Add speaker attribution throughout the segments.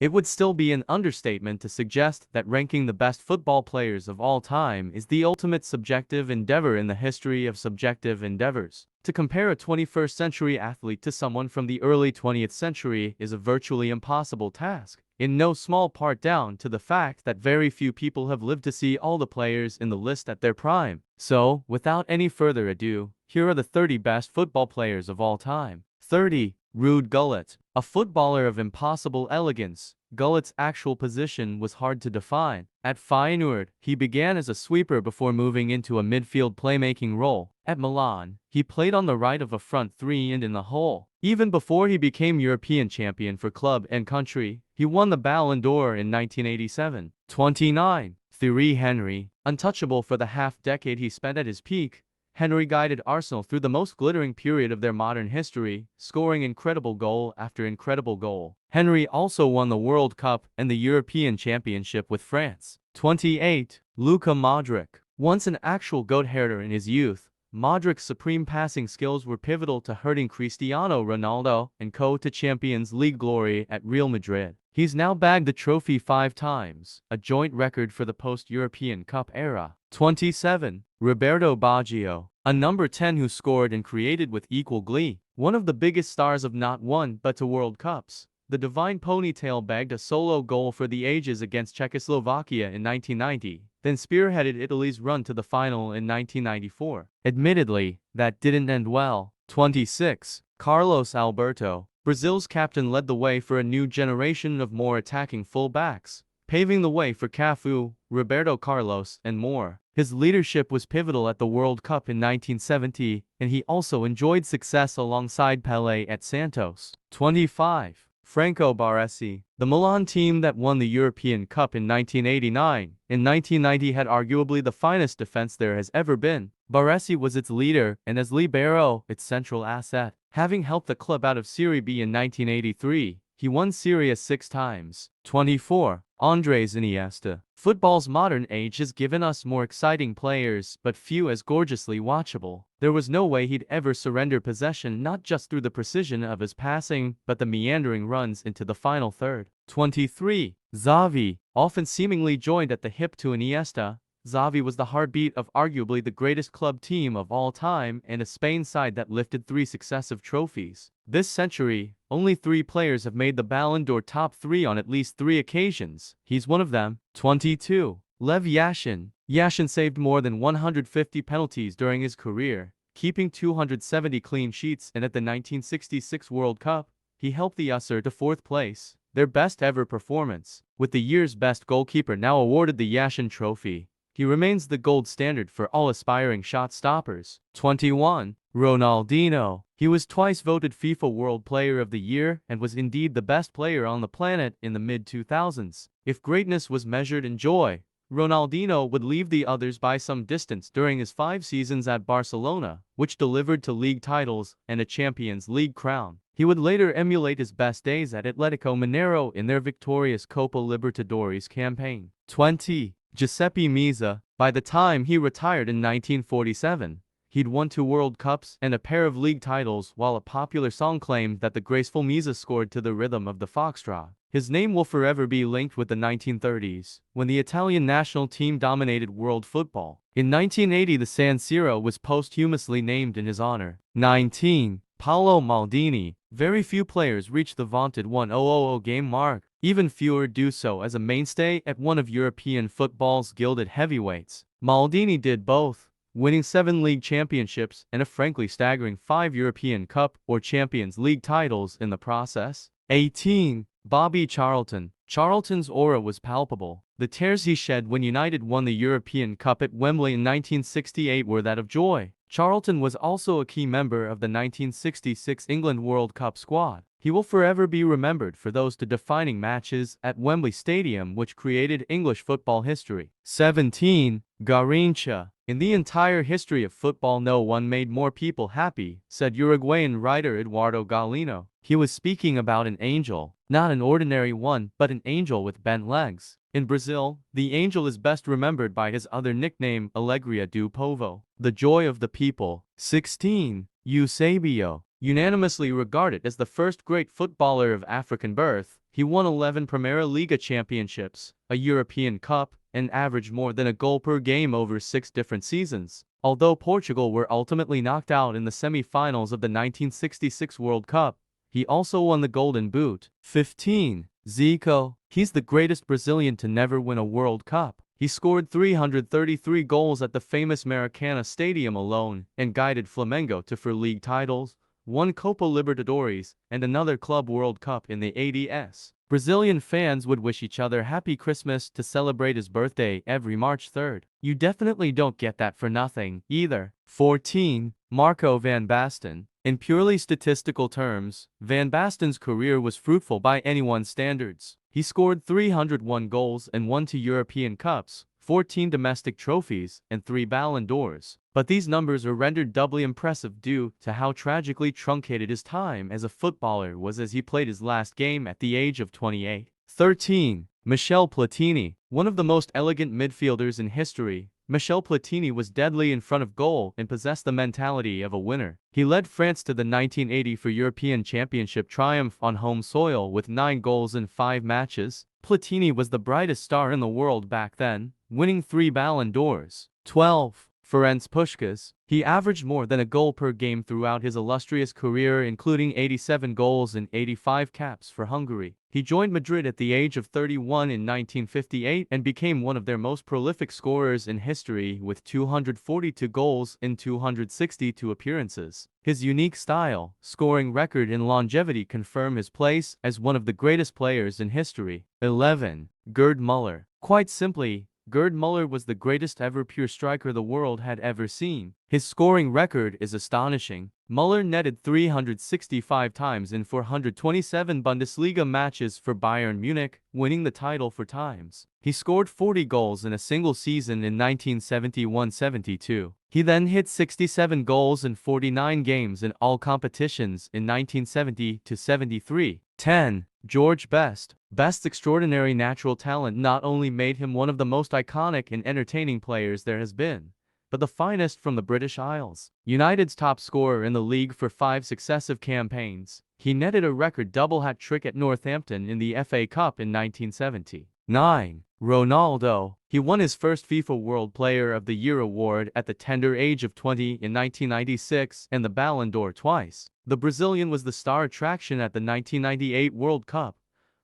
Speaker 1: It would still be an understatement to suggest that ranking the best football players of all time is the ultimate subjective endeavor in the history of subjective endeavors. To compare a 21st century athlete to someone from the early 20th century is a virtually impossible task, in no small part down to the fact that very few people have lived to see all the players in the list at their prime. So, without any further ado, here are the 30 best football players of all time. 30. Ruud Gullit. A footballer of impossible elegance, Gullit's actual position was hard to define. At Feyenoord, he began as a sweeper before moving into a midfield playmaking role. At Milan, he played on the right of a front three and in the hole. Even before he became European champion for club and country, he won the Ballon d'Or in 1987. 29. Thierry Henry. Untouchable for the half-decade he spent at his peak, Henry guided Arsenal through the most glittering period of their modern history, scoring incredible goal after incredible goal. Henry also won the World Cup and the European Championship with France. 28. Luka Modric. Once an actual goat-herder in his youth, Modric's supreme passing skills were pivotal to herding Cristiano Ronaldo and co to Champions League glory at Real Madrid. He's now bagged the trophy 5 times, a joint record for the post-European Cup era. 27. Roberto Baggio. A number 10 who scored and created with equal glee. One of the biggest stars of not one but two World Cups. The Divine Ponytail bagged a solo goal for the ages against Czechoslovakia in 1990, then spearheaded Italy's run to the final in 1994. Admittedly, that didn't end well. 26. Carlos Alberto. Brazil's captain led the way for a new generation of more attacking full-backs, paving the way for Cafu, Roberto Carlos, and more. His leadership was pivotal at the World Cup in 1970, and he also enjoyed success alongside Pelé at Santos. 25. Franco Baresi. The Milan team that won the European Cup in 1989 and 1990 had arguably the finest defense there has ever been. Baresi was its leader and as libero, its central asset. Having helped the club out of Serie B in 1983, he won Serie A 6 times. 24. Andres Iniesta. Football's modern age has given us more exciting players, but few as gorgeously watchable. There was no way he'd ever surrender possession, not just through the precision of his passing, but the meandering runs into the final third. 23. Xavi. Often seemingly joined at the hip to Iniesta, Xavi was the heartbeat of arguably the greatest club team of all time and a Spain side that lifted 3 successive trophies. This century, only 3 players have made the Ballon d'Or top 3 on at least 3 occasions. He's one of them. 22. Lev Yashin. Yashin saved more than 150 penalties during his career, keeping 270 clean sheets, and at the 1966 World Cup, he helped the USR to 4th place, their best ever performance. With the year's best goalkeeper now awarded the Yashin Trophy, he remains the gold standard for all aspiring shot stoppers. 21. Ronaldinho. He was twice voted FIFA World Player of the Year and was indeed the best player on the planet in the mid-2000s. If greatness was measured in joy, Ronaldinho would leave the others by some distance during his 5 seasons at Barcelona, which delivered 2 league titles and a Champions League crown. He would later emulate his best days at Atletico Mineiro in their victorious Copa Libertadores campaign. 20. Giuseppe Meazza. By the time he retired in 1947, he'd won 2 World Cups and a pair of league titles, while a popular song claimed that the graceful Meazza scored to the rhythm of the foxtrot. His name will forever be linked with the 1930s, when the Italian national team dominated world football. In 1980, the San Siro was posthumously named in his honor. 19. Paolo Maldini. Very few players reach the vaunted 1,000 game mark. Even fewer do so as a mainstay at one of European football's gilded heavyweights. Maldini did both, winning 7 league championships and a frankly staggering 5 European Cup or Champions League titles in the process. 18. Bobby Charlton. Charlton's aura was palpable. The tears he shed when United won the European Cup at Wembley in 1968 were that of joy. Charlton was also a key member of the 1966 England World Cup squad. He will forever be remembered for those 2 defining matches at Wembley Stadium which created English football history. 17. Garrincha. In the entire history of football, no one made more people happy, said Uruguayan writer Eduardo Galeano. He was speaking about an angel, not an ordinary one, but an angel with bent legs. In Brazil, the angel is best remembered by his other nickname, Alegria do Povo, the joy of the people. 16. Eusebio. Unanimously regarded as the first great footballer of African birth, he won 11 Primera Liga championships, a European Cup, and averaged more than a goal per game over 6 different seasons. Although Portugal were ultimately knocked out in the semi-finals of the 1966 World Cup, he also won the Golden Boot. 15. Zico. He's the greatest Brazilian to never win a World Cup. He scored 333 goals at the famous Maracanã Stadium alone and guided Flamengo to 4 league titles, one Copa Libertadores, and another Club World Cup in the 80s. Brazilian fans would wish each other Happy Christmas to celebrate his birthday every March 3rd. You definitely don't get that for nothing, either. 14. Marco van Basten. In purely statistical terms, Van Basten's career was fruitful by anyone's standards. He scored 301 goals and won 2 European Cups, 14 domestic trophies, and 3 Ballon d'Ors. But these numbers are rendered doubly impressive due to how tragically truncated his time as a footballer was, as he played his last game at the age of 28. 13. Michel Platini. One of the most elegant midfielders in history, Michel Platini was deadly in front of goal and possessed the mentality of a winner. He led France to the 1984 European Championship triumph on home soil with 9 goals in 5 matches. Platini was the brightest star in the world back then, winning 3 Ballon d'Ors. 12. Ferenc Puskás. He averaged more than a goal per game throughout his illustrious career, including 87 goals and 85 caps for Hungary. He joined Madrid at the age of 31 in 1958 and became one of their most prolific scorers in history with 242 goals in 262 appearances. His unique style, scoring record, and longevity confirm his place as one of the greatest players in history. 11. Gerd Müller. Quite simply, Gerd Müller was the greatest ever pure striker the world had ever seen. His scoring record is astonishing. Müller netted 365 times in 427 Bundesliga matches for Bayern Munich, winning the title 4 times. He scored 40 goals in a single season in 1971-72. He then hit 67 goals in 49 games in all competitions in 1970-73. 10. George Best. Best's extraordinary natural talent not only made him one of the most iconic and entertaining players there has been, but the finest from the British Isles. United's top scorer in the league for 5 successive campaigns, he netted a record double hat-trick at Northampton in the FA Cup in 1970. 9. Ronaldo. He won his first FIFA World Player of the Year award at the tender age of 20 in 1996 and the Ballon d'Or twice. The Brazilian was the star attraction at the 1998 World Cup,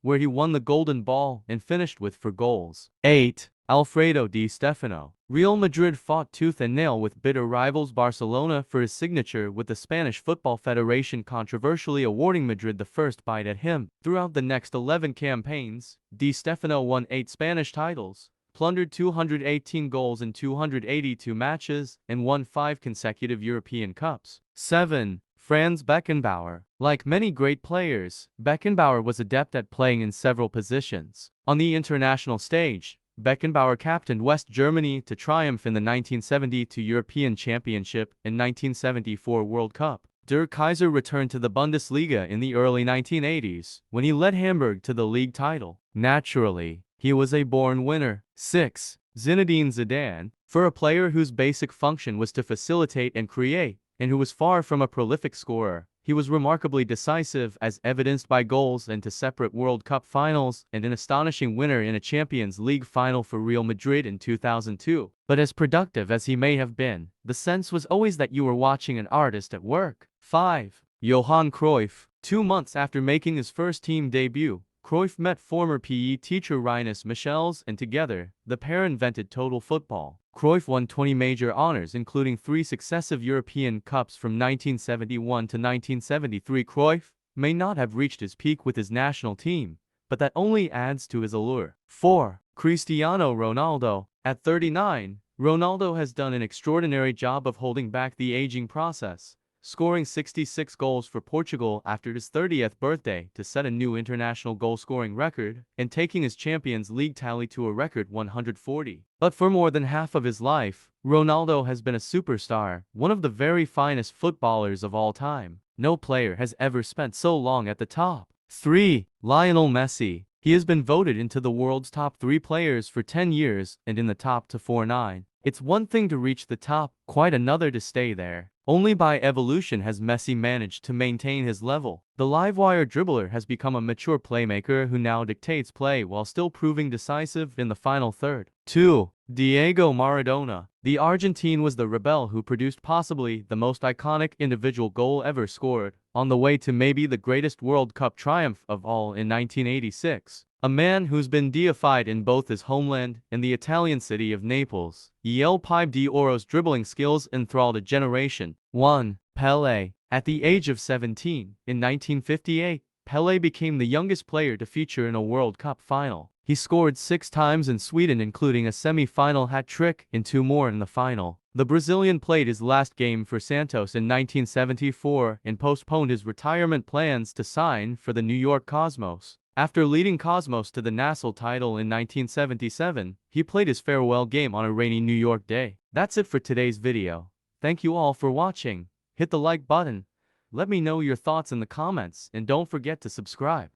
Speaker 1: where he won the Golden Ball and finished with 4 goals. 8. Alfredo Di Stefano. Real Madrid fought tooth and nail with bitter rivals Barcelona for his signature, with the Spanish Football Federation controversially awarding Madrid the first bite at him. Throughout the next 11 campaigns, Di Stefano won 8 Spanish titles, plundered 218 goals in 282 matches, and won 5 consecutive European Cups. 7. Franz Beckenbauer. Like many great players, Beckenbauer was adept at playing in several positions. On the international stage, Beckenbauer captained West Germany to triumph in the 1972 European Championship and 1974 World Cup. Der Kaiser returned to the Bundesliga in the early 1980s, when he led Hamburg to the league title. Naturally, he was a born winner. 6. Zinedine Zidane. For a player whose basic function was to facilitate and create, and who was far from a prolific scorer, he was remarkably decisive, as evidenced by goals into separate World Cup finals and an astonishing winner in a Champions League final for Real Madrid in 2002. But as productive as he may have been, the sense was always that you were watching an artist at work. 5. Johan Cruyff. 2 months after making his first team debut, Cruyff met former PE teacher Rinus Michels, and together, the pair invented total football. Cruyff won 20 major honors, including 3 successive European Cups from 1971 to 1973. Cruyff may not have reached his peak with his national team, but that only adds to his allure. 4. Cristiano Ronaldo. At 39, Ronaldo has done an extraordinary job of holding back the aging process, scoring 66 goals for Portugal after his 30th birthday to set a new international goal-scoring record, and taking his Champions League tally to a record 140. But for more than half of his life, Ronaldo has been a superstar, one of the very finest footballers of all time. No player has ever spent so long at the top. 3. Lionel Messi. He has been voted into the world's top 3 players for 10 years and in the top 2 for 9. It's one thing to reach the top, quite another to stay there. Only by evolution has Messi managed to maintain his level. The live-wire dribbler has become a mature playmaker who now dictates play while still proving decisive in the final third. 2. Diego Maradona. The Argentine was the rebel who produced possibly the most iconic individual goal ever scored, on the way to maybe the greatest World Cup triumph of all in 1986. A man who's been deified in both his homeland and the Italian city of Naples. El Pibe d'Oro's dribbling skills enthralled a generation. 1. Pelé. At the age of 17, in 1958, Pelé became the youngest player to feature in a World Cup final. He scored 6 times in Sweden, including a semi-final hat-trick and 2 more in the final. The Brazilian played his last game for Santos in 1974 and postponed his retirement plans to sign for the New York Cosmos. After leading Cosmos to the national title in 1977, he played his farewell game on a rainy New York day. That's it for today's video. Thank you all for watching. Hit the like button. Let me know your thoughts in the comments and don't forget to subscribe.